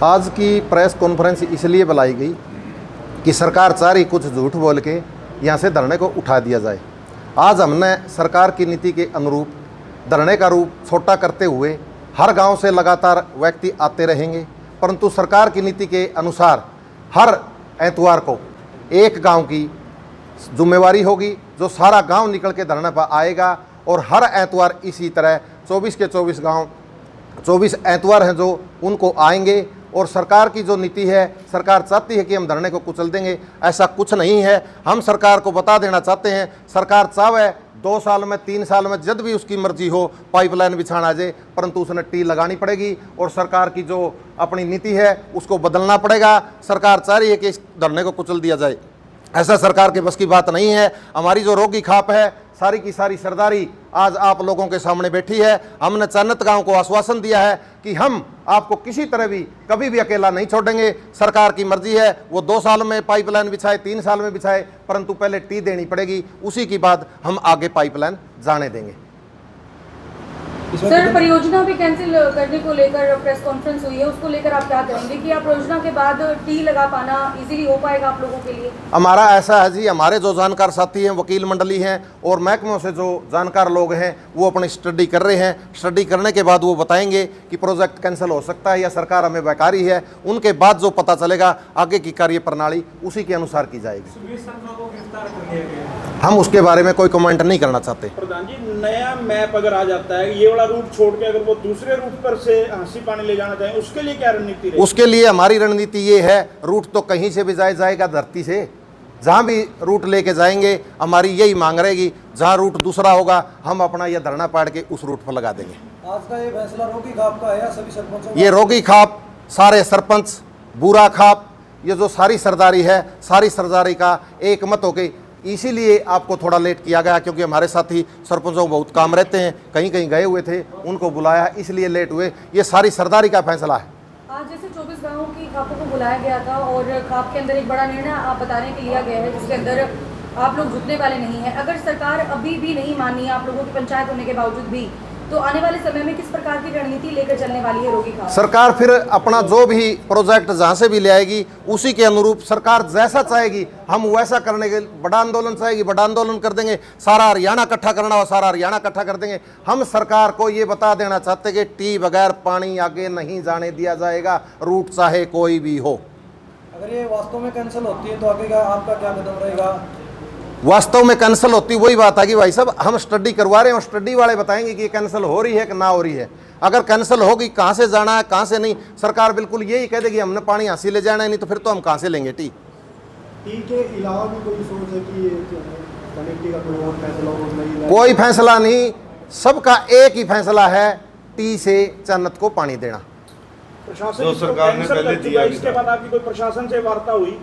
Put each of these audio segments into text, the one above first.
आज की press conference इसलिए बुलाई गई कि सरकार चाह रही कुछ झूठ बोल के यहाँ से धरने को उठा दिया जाए। आज हमने सरकार की नीति के अनुरूप धरने का रूप छोटा करते हुए हर गांव से लगातार व्यक्ति आते रहेंगे, परंतु सरकार की नीति के अनुसार हर एतवार को एक गांव की जिम्मेवारी होगी जो सारा गांव निकल के धरने पर आएगा और हर एतवार इसी तरह 24 के 24 गांव 24 एतवार हैं जो उनको आएंगे। और सरकार की जो नीति है, सरकार चाहती है कि हम धरने को कुचल देंगे, ऐसा कुछ नहीं है। हम सरकार को बता देना चाहते हैं, सरकार चाहे 2 साल में 3 साल में जब भी उसकी मर्जी हो पाइपलाइन बिछाना आ जाए, परंतु उसने टी लगानी पड़ेगी और सरकार की जो अपनी नीति है उसको बदलना पड़ेगा। सरकार चाह रही है कि इस धरने को कुचल दिया जाए, ऐसा सरकार के बस की बात नहीं है। हमारी जो रोगी खाप है, सारी की सारी सरदारी आज आप लोगों के सामने बैठी है। हमने चन्नत गांव को आश्वासन दिया है कि हम आपको किसी तरह भी कभी भी अकेला नहीं छोड़ेंगे। सरकार की मर्जी है, वो 2 साल में पाइपलाइन बिछाए 3 साल में बिछाए, परंतु पहले टी देनी पड़ेगी, उसी के बाद हम आगे पाइपलाइन जाने देंगे। सर, परियोजना भी कैंसिल करने को लेकर प्रेस कॉन्फ्रेंस हुई है, उसको लेकर आप क्या करेंगे कि आप परियोजना के बाद टी लगा पाना इजीली हो पाएगा आप लोगों के लिए? हमारा ऐसा है जी, हमारे जो जानकार साथी हैं, वकील मंडली हैं और महकमों से जो जानकार लोग हैं वो अपनी स्टडी कर रहे हैं। स्टडी करने के बाद वो बताएंगे कि प्रोजेक्ट कैंसिल हो सकता है या सरकार हमें बेकारी है। उनके बाद जो पता चलेगा आगे की कार्य प्रणाली उसी के अनुसार की जाएगी। हम उसके बारे में कोई कमेंट नहीं करना चाहते। प्रधान जी, नया मैप अगर आ जाता है, ये वाला रूट छोड़ के अगर वो दूसरे रूट पर से हांसी पानी ले जाना चाहें, उसके लिए क्या रणनीति रहेगी? उसके लिए हमारी रणनीति ये है, रूट तो कहीं से भी जाएगा धरती से, जहाँ भी रूट लेके जाएंगे हमारी यही मांग रहेगी। जहाँ रूट दूसरा होगा हम अपना यह धरना पाड़ के उस रूट पर लगा देंगे। आज का ये फैसला रोगी खाप का है या सभी सरपंचों? ये रोगी खाप, सारे सरपंच, बूरा खाप, ये जो सारी सरदारी है, सारी सरदारी का एक मत हो गई। इसीलिए आपको थोड़ा लेट किया गया क्योंकि हमारे साथी सरपंचों को बहुत काम रहते हैं, कहीं कहीं गए हुए थे, उनको बुलाया इसलिए लेट हुए। ये सारी सरदारी का फैसला है। आज जैसे 24 गांवों की खापों को बुलाया गया था और खाप के अंदर एक बड़ा निर्णय आप बताने के लिया गया है जिसके अंदर आप लोग जुटने वाले नहीं है। अगर सरकार अभी भी नहीं मानी आप लोगों की पंचायत होने के बावजूद भी, तो आने वाले समय में किस प्रकार की रणनीति लेकर चलने वाली है रोगी खाप? सरकार फिर अपना जो भी प्रोजेक्ट जहाँ से भी ले आएगी उसी के अनुरूप सरकार जैसा चाहेगी हम वैसा करने के। बड़ा आंदोलन चाहेगी बड़ा आंदोलन कर देंगे, सारा हरियाणा इकट्ठा करना हो सारा हरियाणा इकट्ठा कर देंगे। हम सरकार को ये बता देना चाहते कि टी बगैर पानी आगे नहीं जाने दिया जाएगा, रूट चाहे कोई भी हो। अगर ये वास्तव में कैंसिल होती है तो आगे का आपका क्या कदम रहेगा? वास्तव में कैंसिल होती वही बात है कि भाई साहब हम स्टडी करवा रहे हैं और स्टडी वाले बताएंगे कि ये कैंसिल हो रही है कि ना हो रही है। अगर कैंसिल होगी कहाँ से जाना है कहाँ से नहीं, सरकार बिल्कुल यही कह देगी हमने पानी हासिल ले जाना है, नहीं तो फिर तो हम कहाँ से लेंगे टी के अलावा भी कोई सोच है कि कनेक्टी का कोई और फैसला हो? कोई फैसला नहीं, सबका एक ही फैसला है, टी से चन्नत को पानी देना। प्रशासन सरकार ने पहले दिया, इसके बाद आपकी कोई प्रशासन से वार्ता हुई?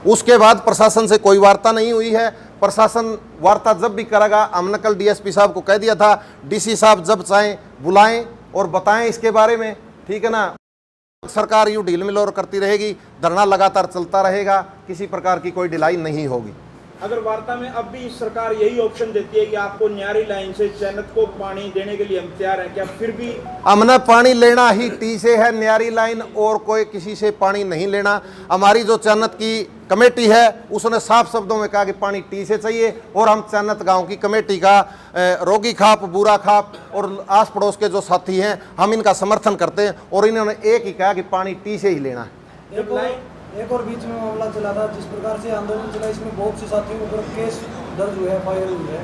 उसके बाद प्रशासन से कोई वार्ता नहीं हुई है। प्रशासन वार्ता जब भी करेगा, हमने कल डीएसपी साहब को कह दिया था, डीसी साहब जब चाहें बुलाएं और बताएं इसके बारे में, ठीक है ना। सरकार यूँ ढील मिलोर करती रहेगी, धरना लगातार चलता रहेगा, किसी प्रकार की कोई ढिलाई नहीं होगी। अगर वार्ता में अब भी सरकार यही ऑप्शन देती है कि आपको न्यारी लाइन से चन्नत को पानी देने के लिए हम तैयार हैं, क्या फिर भी? हमने पानी लेना ही टी से है, न्यारी लाइन और कोई किसी से पानी नहीं लेना। हमारी जो चन्नत की कमेटी है उसने साफ शब्दों में कहा कि पानी टी से चाहिए और हम चन्नत गांव की कमेटी का रोगी खाप, बूरा खाप और आस पड़ोस के जो साथी हैं हम इनका समर्थन करते हैं और इन्होंने एक ही कहा कि पानी टी से ही लेना है। एक और बीच में मामला चला था, जिस प्रकार से आंदोलन चला इसमें बहुत से साथियों के ऊपर केस दर्ज हुए हैं, फाइल हुई है,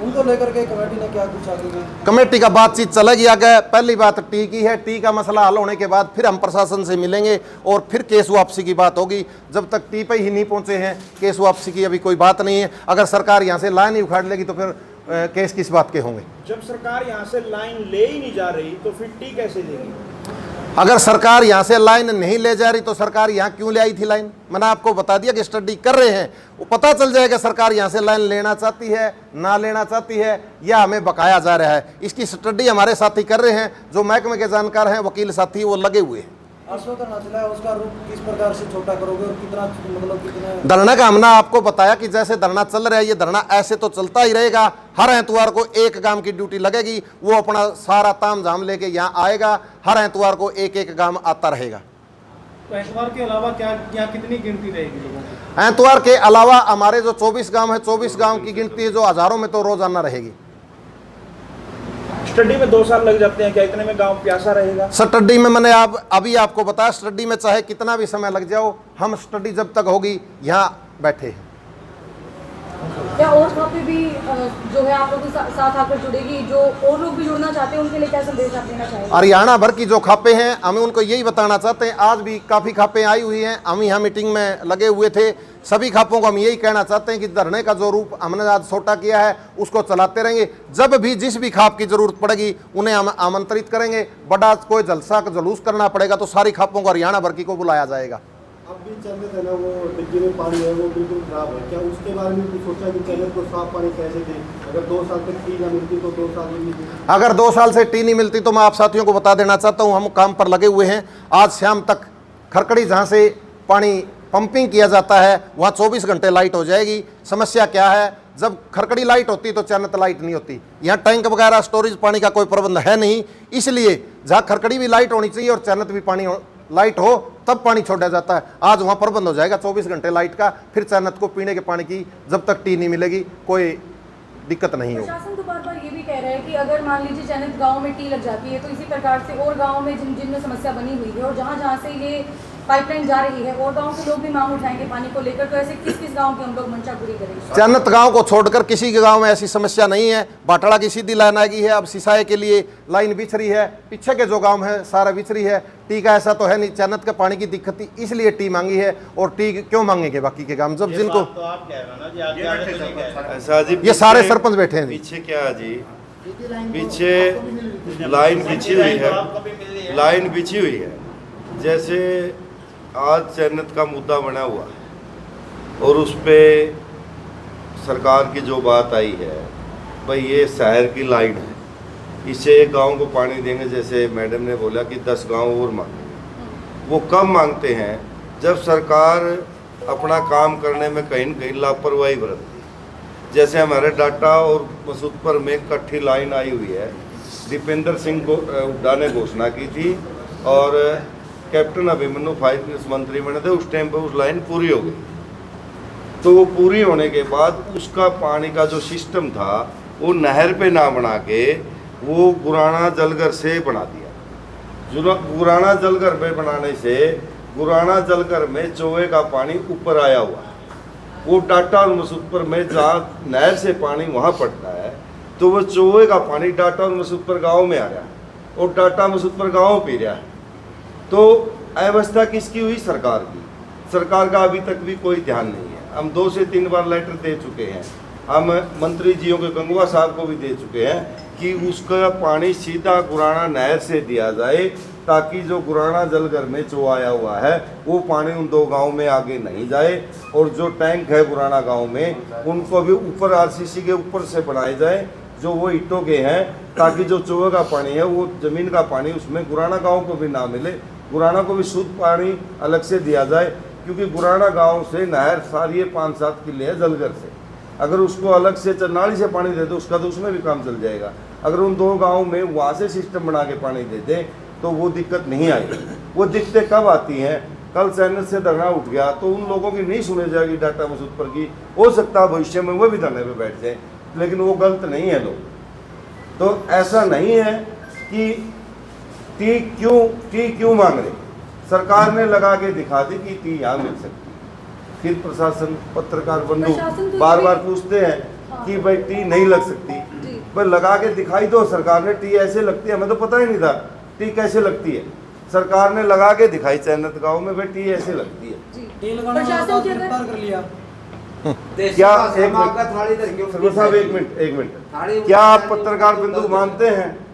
उनको लेकर के कमेटी ने क्या कुछ आगे? कमेटी का बातचीत चलेगी आगे। पहली बात टी की है, टी का मसला हल होने के बाद फिर हम प्रशासन से मिलेंगे और फिर केस वापसी की बात होगी। जब तक टी पे ही नहीं पहुंचे हैं केस वापसी की अभी कोई बात नहीं है। अगर सरकार यहाँ से लाइन ही उखाड़ लेगी तो फिर केस किस बात के होंगे? जब सरकार यहाँ से लाइन ले ही नहीं जा रही तो फिर टी कैसे देगी? अगर सरकार यहाँ से लाइन नहीं ले जा रही तो सरकार यहाँ क्यों ले आई थी लाइन? मैंने आपको बता दिया कि स्टडी कर रहे हैं, वो पता चल जाएगा सरकार यहाँ से लाइन लेना चाहती है ना लेना चाहती है या हमें बकाया जा रहा है। इसकी स्टडी हमारे साथी कर रहे हैं, जो महकमे के जानकार हैं, वकील साथी, वो लगे हुए हैं। उसका रूप किस प्रकार से छोटा करोगे और कितना, मतलब कितना? धरना का हमने आपको बताया कि जैसे धरना चल रहा है ये धरना ऐसे तो चलता ही रहेगा। हर एतवार को एक गांव की ड्यूटी लगेगी, वो अपना सारा ताम झाम लेके यहाँ आएगा, हर एतवार को एक एक गांव आता रहेगा। तो एतवार के अलावा क्या यहाँ कितनी गिनती रहेगी लोगों की? एतवार के अलावा हमारे जो 24 गांव है, 24 गांव की गिनती है जो हजारों में तो रोजाना रहेगी। स्टडी में 2 साल लग जाते हैं, क्या इतने में गांव प्यासा रहेगा? स्टडी में मैंने अभी आपको बताया, स्टडी में चाहे कितना भी समय लग जाओ, हम स्टडी जब तक होगी यहाँ बैठे हैं। क्या और खापे भी जो है आप लोगों के साथ आकर जुड़ेगी, जो और लोग भी जुड़ना चाहते हैं उनके लिए क्या संदेश आप देना चाहेंगे? हरियाणा भर की जो खापे हैं हमें उनको यही बताना चाहते हैं, आज भी काफ़ी खापें आई हुई हैं, हम यहाँ मीटिंग में लगे हुए थे, सभी खापों को हम यही कहना चाहते हैं कि धरने का जो रूप हमने आज छोटा किया है उसको चलाते रहेंगे। जब भी जिस भी खाप की जरूरत पड़ेगी उन्हें हम आमंत्रित करेंगे। बड़ा कोई जलसा का जुलूस करना पड़ेगा तो सारी खापों को हरियाणा भर की को बुलाया जाएगा। अब भी चैनल है ना, वो डिग्गी में पानी है वो बिल्कुल खराब है, क्या उसके बारे में कुछ सोचा कि चैनल को साफ पानी कैसे दें? अगर 2 साल तक टी ना मिलती तो 2 साल में मिलती। अगर 2 साल से टी नहीं मिलती तो मैं आप साथियों को बता देना चाहता हूं, हम काम पर लगे हुए हैं। आज शाम तक खरकड़ी जहां से पानी पंपिंग किया जाता है वहां 24 घंटे लाइट हो जाएगी। समस्या क्या है, जब खरकड़ी लाइट होती तो चैनत लाइट नहीं होती। यहाँ टैंक वगैरह स्टोरेज पानी का कोई प्रबंध है नहीं, इसलिए जहाँ खरकड़ी भी लाइट होनी चाहिए और चैनत भी पानी लाइट हो तब पानी छोड़ा जाता है। आज वहाँ प्रबंध हो जाएगा 24 घंटे लाइट का, फिर चैनत को पीने के पानी की जब तक टी नहीं मिलेगी कोई दिक्कत नहीं होगी। प्रशासन तो बार बार ये भी कह रहा है कि अगर मान लीजिए चैनत गांव में टी लग जाती है तो इसी प्रकार से और गांव में जिनमें समस्या बनी हुई है और जहां से ये पाइपलाइन जा रही है और गांव के लोग भी मांग उठाएंगे पानी को लेकर, तो ऐसे किस किस गांव की हम लोग मंशा पूरी करेंगे? चैनत गांव को छोड़कर किसी के गांव में ऐसी समस्या नहीं है। बाटड़ा की सीधी लाइन आएगी है, अब सिसाई के लिए लाइन बिछ रही है, पीछे के जो गांव है सारा बिछ रही है। टी का ऐसा तो है नहीं, चैनत के पानी की दिक्कत थी इसलिए टी मांगी है, और टी क्यों मांगेंगे बाकी के गांव जब जिनको तो आप कह रहे हो ना जी, आज आगे तो नहीं कह रहे। ऐसा जी, ये सारे सरपंच बैठे हैं। पीछे क्या जी, पीछे लाइन बिछी हुई है, लाइन बिछी हुई है। जैसे आज चैनत का मुद्दा बना हुआ है और उस पे सरकार की जो बात आई है, भाई ये शहर की लाइन है, इससे एक गांव को पानी देंगे। जैसे मैडम ने बोला कि 10 गांव और मांगे, वो कब मांगते हैं जब सरकार अपना काम करने में कहीं न कहीं लापरवाही बरतती है। जैसे हमारे डाटा और मसूदपुर में इकट्ठी लाइन आई हुई है, दीपेंद्र सिंह को हुड्डा ने घोषणा की थी और कैप्टन अभिमन्यु फाइनेंस मंत्री बने थे, उस टाइम पे उस लाइन पूरी हो गई। तो वो पूरी होने के बाद उसका पानी का जो सिस्टम था वो नहर पे ना बना के वो गुराना जलघर से बना दिया। गुराना जलघर पे बनाने से गुराना जलघर में चौवे का पानी ऊपर आया हुआ है। वो डाटा और मसूदपुर में जहाँ नहर से पानी वहाँ पड़ता है तो वो चौवे का पानी डाटा और मसूदपुर गाँव में आ रहा है और डाटा मसूदपुर गाँव पी रहा है। तो अव्यवस्था किसकी हुई? सरकार की। सरकार का अभी तक भी कोई ध्यान नहीं है। हम 2 से 3 बार लेटर दे चुके हैं, हम मंत्री जियों के गंगवा साहब को भी दे चुके हैं कि उसका पानी सीधा गुराना नहर से दिया जाए ताकि जो गुराना जलघर में जो आया हुआ है वो पानी उन 2 गांव में आगे नहीं जाए, और जो टैंक है गुराना गांव में उनको भी ऊपर आरसीसी के ऊपर से बनाए जाए जो वो ईंटों के हैं, ताकि जो चौवे का पानी है वो ज़मीन का पानी उसमें गुराना गांव को भी ना मिले, गुराना को भी शुद्ध पानी अलग से दिया जाए। क्योंकि गुराना गांव से नहर सारी 5-7 किले है जलघर से, अगर उसको अलग से नाली से पानी दे दो उसका तो उसमें भी काम चल जाएगा। अगर उन 2 गाँव में वहाँ से सिस्टम बना के पानी दे दें तो वो दिक्कत नहीं आएगी। वो दिक्कतें कब आती हैं? कल चैनल से धरना उठ गया तो उन लोगों की नहीं सुनी जाएगी डाटा मसूदपुर की, हो सकता है भविष्य में वो भी धरने पे बैठ जाए, लेकिन वो गलत नहीं है लोग। तो ऐसा नहीं है कि टी क्यों मांग रहे, सरकार ने लगा के दिखा दी कि टी यहाँ मिल सकती है। फिर प्रशासन पत्रकार बंधु बार बार पूछते हैं कि भाई टी नहीं लग सकती, पर लगा के दिखाई दो। सरकार ने टी ऐसे लगती है, हमें तो पता ही नहीं था टी कैसे लगती है, सरकार ने लगा के दिखाई चैनत गाँव में भाई टी ऐसे लगती है। टी लगाने वाला को गिरफ्तार कर लिया। क्या एक मिनट, क्या आप पत्रकार बिंदु मानते हैं?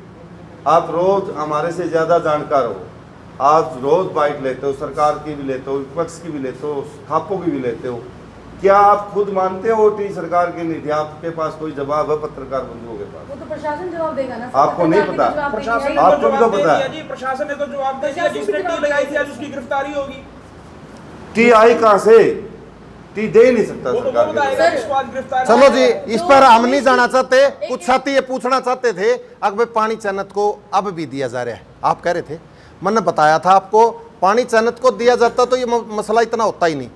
आप रोज हमारे से ज्यादा जानकार हो, आप रोज बाइट लेते हो, सरकार की भी लेते हो, विपक्ष की भी लेते हो, खापों की भी लेते हो। क्या आप खुद मानते हो टी सरकार की नीति? आपके पास कोई जवाब है पत्रकार बंधुओं के पास? वो तो प्रशासन जवाब देगा ना। आपको नहीं पता? प्रशासन आपको भी तो पता है। जी, प्रशासन ने तो जवाब दे दिया, जिसने टी लगाई थी आज उसकी गिरफ्तारी होगी। टी आई कहाँ से? टी दे नहीं सकता वो तो सरकार बताएगा के। इस बात गिरफ्तारी। चलो जी, इस पर हम नहीं जाना चाहते। कुछ साथी ये पूछना चाहते थे, अगर पानी चैनत को अब भी दिया जा रहा है, आप कह रहे थे, मैंने बताया था आपको पानी चैनत को दिया जाता तो ये मसला इतना होता ही नहीं।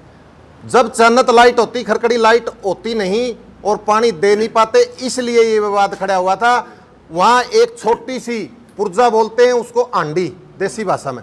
जब चैनत लाइट होती, खरकड़ी लाइट होती नहीं और पानी दे नहीं पाते, इसलिए ये विवाद खड़ा हुआ था। वहाँ एक छोटी सी पुर्जा बोलते हैं उसको, आंडी देसी भाषा में,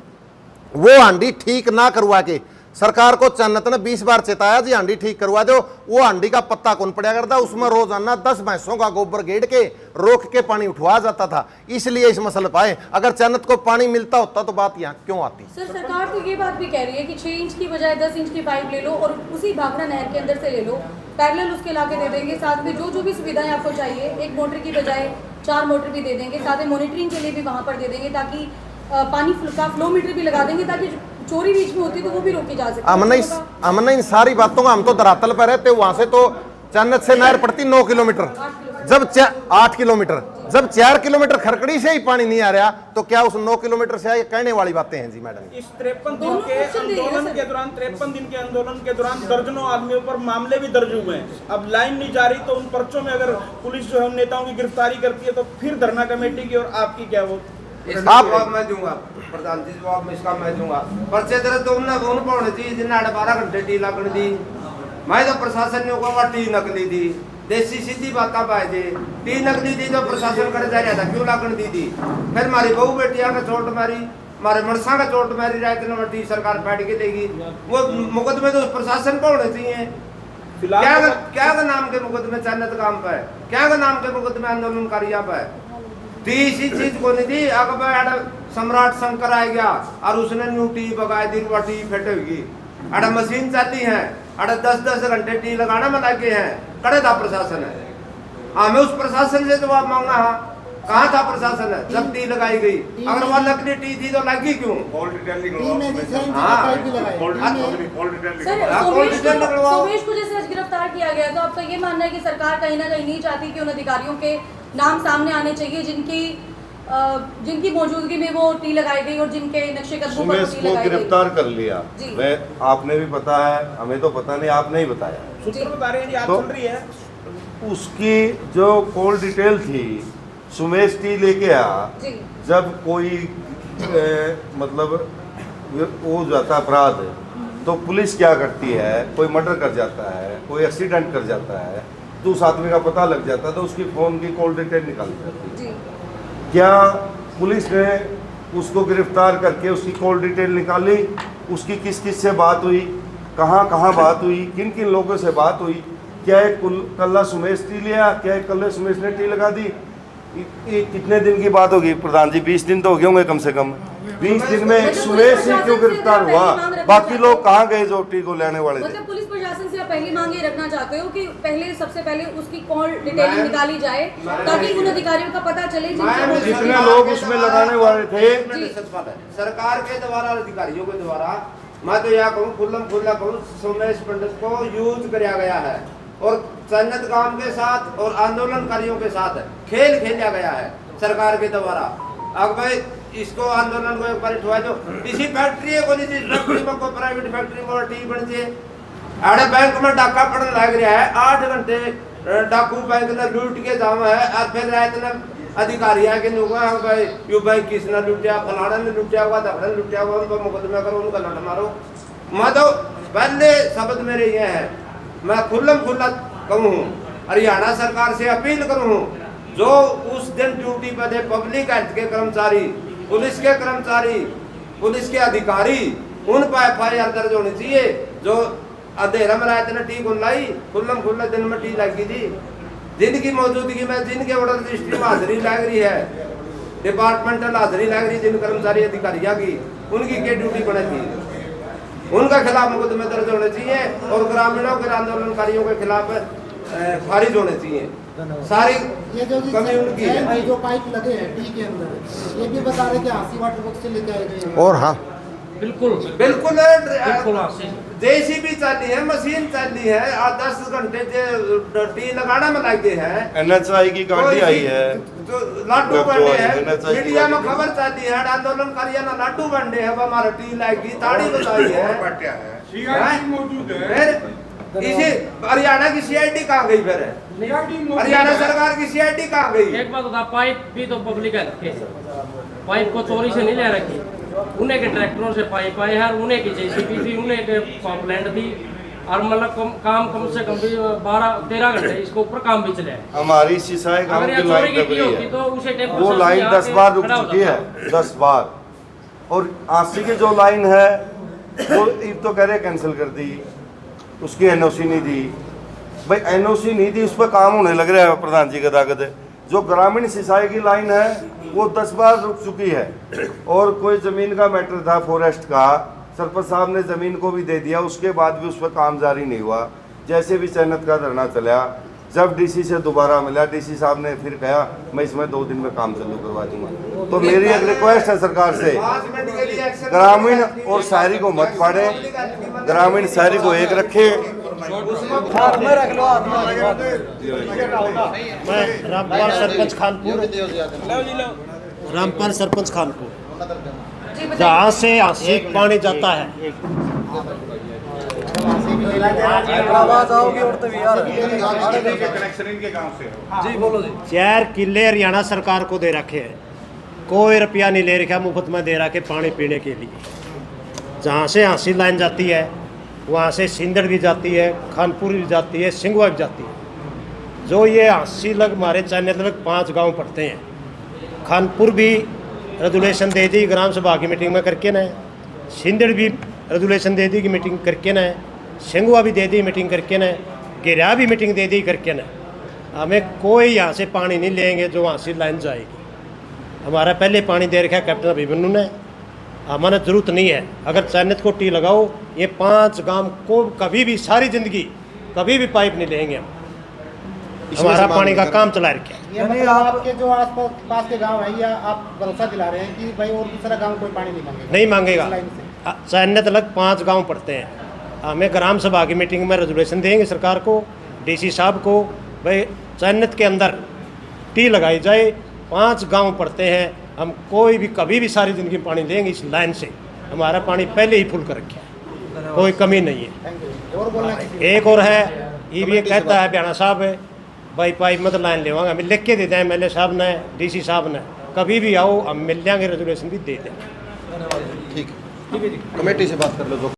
वो हांडी ठीक ना करवा के सरकार को चन्नत ने 20 बार चेताया जी हांडी ठीक करवा दो। वो हांडी का पत्ता कौन पड़ा करता, उसमें रोजाना 10 भैंसों का गोबर गेड़ के रोक के पानी उठवा जाता था। इसलिए इस मसले पाए, अगर चन्नत को पानी मिलता होता तो बात यहाँ क्यों आती। सर सरकार तो ये बात भी कह रही है कि 6 इंच की बजाय 10 इंच की पाइप ले लो और उसी भाखड़ा नहर के अंदर से ले लो, पैरेलल उसके लाके दे देंगे। साथ में जो भी सुविधाएं आपको चाहिए, एक मोटर की बजाय 4 मोटर भी दे देंगे, साथ में मॉनिटरिंग के लिए भी वहाँ पर दे देंगे, ताकि पानी का फ्लो मीटर भी लगा देंगे, ताकि चोरी बीच में होती है तो वो भी रोकी जा सके। हमने इन सारी बातों का, हम तो धरातल पर रहते, वहां से तो चन्नत से नहर पड़ती 9 किलोमीटर, जब 8 किलोमीटर, जब 4 किलोमीटर खरकड़ी से ही पानी नहीं आ रहा तो क्या उस 9 किलोमीटर से आए, कहने वाली बातें हैं जी मैडम। इस 53 दिन के आंदोलन के दौरान 53 दिन के आंदोलन के दौरान दर्जनों आदमियों पर मामले भी दर्ज हुए हैं। अब लाइन नहीं जा रही तो उन पर्चों में अगर पुलिस जो है उन नेताओं की गिरफ्तारी करती है तो फिर धरना कमेटी की और आपकी क्या वो आप जवाब मैं दूंगा, प्रधान जी जवाब इसका मैं दूंगा। पर्चे दर्ज तो उन्हें कौन पाने चाहिए जिन्हें 12 घंटे टी लगन दी। मैं तो प्रशासन ने को टी नकली दी, देसी सीधी बात पाए थे, टी नकली दी तो प्रशासन कर जा रहा था, क्यों लगन दी थी। फिर हमारी बहू बेटिया का चोट मारी, हमारे मरसा का चोट मारी, रात ने टी सरकार बैठ के देगी। वो मुकदमे तो प्रशासन को होने चाहिए। क्या का नाम के मुकदमे चन्नत काम पे, क्या का नाम के मुकदमे आंदोलनकारियों पे, तीसरी चीज को नहीं थी। अगर सम्राट शंकर आ गया और उसने न्यू टी बगाई दी, टी फेट होगी, अड़ा मशीन चलती है, अड़ा 10-10 घंटे टी लगाना में लगे हैं, कड़े था प्रशासन है। हमें उस प्रशासन से जवाब मांगना है, कहाँ था प्रशासन है जब टी लगाई गई। अगर वह नकली टी थी तो लगी क्यों। सोमेश को जैसे आज गिरफ्तार किया गया तो आपका ये मानना है कि सरकार कहीं ना कहीं नहीं चाहती कि उन अधिकारियों के नाम सामने आने चाहिए जिनकी मौजूदगी में वो टी लगाई गई और जिनके नक्शे कदमों पर टी लगाई गई। गिरफ्तार कर लिया, मैं आपने भी पता है, हमें तो पता नहीं, आपने ही बताया। सूत्र बता रहे हैं जी, आज तो चल रही है। उसकी जो कॉल डिटेल थी, सुमेश टी लेके आ, जब कोई मतलब वो जाता अपराध तो पुलिस क्या करती है, कोई मर्डर कर जाता है, कोई एक्सीडेंट कर जाता है तो उस आदमी का पता लग जाता है तो उसकी फ़ोन की कॉल डिटेल निकाली जाती है। क्या पुलिस ने उसको गिरफ्तार करके उसकी कॉल डिटेल निकाली, उसकी किस किस से बात हुई, कहाँ कहाँ बात हुई, किन किन लोगों से बात हुई, क्या एक कल्ला सुमेश टी लिया, क्या एक कल्ले सुमेश ने टी लगा दी। ये कितने दिन की बात होगी प्रधान जी, 20 दिन तो हो गए होंगे कम से कम। 20 दिन में सुमेश ही क्यों गिरफ्तार हुआ, बाकी लोग कहाँ गए जो टी को लेने वाले थे। मतलब पुलिस प्रशासन से आप पहली मांग ये रखना चाहते हो कि सबसे पहले उसकी कॉल डिटेल निकाली जाए ताकि उन अधिकारियों का पता चले जितने लोग उसमें लगाने वाले थे। सरकार के द्वारा, अधिकारियों के द्वारा, मैं तो यह कहूँ खुला कहूँ, सुमेश पंडित को यूज किया गया है और चन्नत गांव के साथ और आंदोलनकारियों के साथ खेल खेला गया है सरकार के द्वारा। अब भाई इसको आंदोलन को एक बार उठवा दो, इसी फैक्ट्री को नहीं, फैक्ट्री में कोई प्राइवेट फैक्ट्री में टी बन जाए। अरे बैंक में डाका पड़ने लग रहा है, 8 घंटे डाकू बैंक ने लूट के जावा है और फिर रात ने अधिकारी आके भाई यू बैंक किसने लूटिया, फलाना ने लूटिया हुआ, धबड़ा ने लूटिया हुआ, उनको मुकदमा करो, उनका लड़ मारो। मैं तो पहले शब्द मेरे ये है, मैं खुला कहूँ, हरियाणा सरकार से अपील करूँ, जो उस दिन ड्यूटी पर थे पब्लिक हेल्थ के कर्मचारी, पुलिस के कर्मचारी, पुलिस के अधिकारी, उन पर FIR दर्ज होनी चाहिए। जो अंधेरा में रात ने टी को लाई, खुला दिन में टी लगी थी, जिनकी मौजूदगी में, जिनके ऑर्डर रजिस्ट्री में हाजिरी लग रही है, डिपार्टमेंटल हाजिरी लग रही, जिन कर्मचारी अधिकारियों की, उनकी क्या ड्यूटी बने थी, उनका खिलाफ मुकदमे दर्ज होने चाहिए और ग्रामीणों के आंदोलनकारियों के खिलाफ खारिज होने चाहिए। सारी ये जो कमी उनकी है। जो पाइप लगे हैं टी के अंदर, ये भी बता रहे कि हांसी वाटर वर्क्स से लेके आए गए। और हाँ बिल्कुल JCB चली है, मशीन चली है, 10 घंटे टी लगाना में लगे हैं। NHI की गाड़ी आई है, तो लाडू बंडे हैं, मीडिया में खबर चली है, आंदोलनकारियों ने लाडू बंडे हैं, हमारा टी लाएगी, ताड़ी बताई है। फिर इसी हरियाणा की CID कहाँ गई, फिर हरियाणा सरकार की CID कहाँ गई। एक बात होता, पाइप भी तो पब्लिक है, पाइप को चोरी से नहीं ले रखी, उन्हें के ट्रैक्टरों से पाइप आए हैं, उन्हें की जेसीबी थी, उन्हें के पाइपलाइन थी, और मतलब काम कम से कम भी 12-13 घंटे इसके ऊपर काम भी चले। हमारी सिसाई गांव की लाइन दब रही है, तो उसे टेम्पो वो से लाइन यहाँ 10 पे बार रुक खड़ा हो चुकी है, जाता 10 बार। और आसी की जो लाइन है वो एक तो कह रहे कैंसिल कर दी, उसकी एनओसी नहीं दी। भाई एनओसी नहीं दी, उस पर काम होने लग रहा है प्रधान जी गदागद। जो ग्रामीण सिंचाई की लाइन है वो 10 बार रुक चुकी है। और कोई ज़मीन का मैटर था फॉरेस्ट का, सरपंच साहब ने ज़मीन को भी दे दिया, उसके बाद भी उस पर काम जारी नहीं हुआ। जैसे भी चैनत का धरना चला, जब डीसी से दोबारा मिला, डीसी साहब ने फिर कहा मैं इसमें 2 दिन में काम चालू करवा दूंगा। तो मेरी एक रिक्वेस्ट है सरकार से, ग्रामीण और शहरी को मत फाड़े, ग्रामीण शहरी को एक रखे। मैं रामपाल सरपंच खानपुर, रामपाल सरपंच खानपुर, जी बताइए। जहाँ से आंशिक पानी जाता है, आवाज आओगी और तभी यार कनेक्शन इनके गांव से है। जी बोलो जी। 4 किले हरियाणा सरकार को दे रखे हैं, कोई रुपया नहीं ले रखा, मुफ्त में दे रखे पानी पीने के लिए। जहाँ से हाँसी लाइन जाती है वहाँ से सिंदड़ भी जाती है, खानपुर भी जाती है, सिंगवा भी जाती है। जो ये हाँसी लग हमारे चैनल लग 5 गांव पड़ते हैं। खानपुर भी रेजुलेशन दे दी ग्राम सभा की मीटिंग में करके न, सिंदड़ भी रेजुलेशन दे दी कि मीटिंग करके न, सिंगवा भी दे दी मीटिंग करके न, गिरा भी मीटिंग दे दी करके न। हमें कोई यहाँ से पानी नहीं लेंगे जो वहाँ से लाइन जाएगी। हमारा पहले पानी दे रखा है कैप्टन अभिमन्यु ने, हमारा जरूरत नहीं है। अगर चैनत को टी लगाओ, ये 5 गांव को कभी भी सारी जिंदगी कभी भी पाइप नहीं लेंगे हम। हमारा पानी का काम चला रखे। ये मतलब आपके जो आस पास के गांव है, या आप भरोसा दिला रहे हैं कि भाई और दूसरा गांव कोई पानी नहीं मांगेगा? नहीं मांगेगा। इस लाइन से। चैनत अलग 5 गांव पड़ते हैं। हमें ग्राम सभा की मीटिंग में रेजुलेशन देंगे सरकार को, डीसी साहब को, भाई चैनत के अंदर टी लगाई जाए। 5 गांव पड़ते हैं, हम कोई भी कभी भी सारी जिंदगी पानी लेंगे इस लाइन से। हमारा पानी पहले ही फुल कर रखे है, कोई कमी नहीं है। और बोलना चाहिए। एक और है, ये भी कहता है बयाना साहब है, भाई पाइप मत लाइन लेवांगे, हमें लिख के दे दें एमएलए साहब ने, डीसी साहब ने, कभी भी आओ हम मिल जाएंगे, रेजुलेशन भी दे दें। ठीक है, कमेटी से बात कर लो जो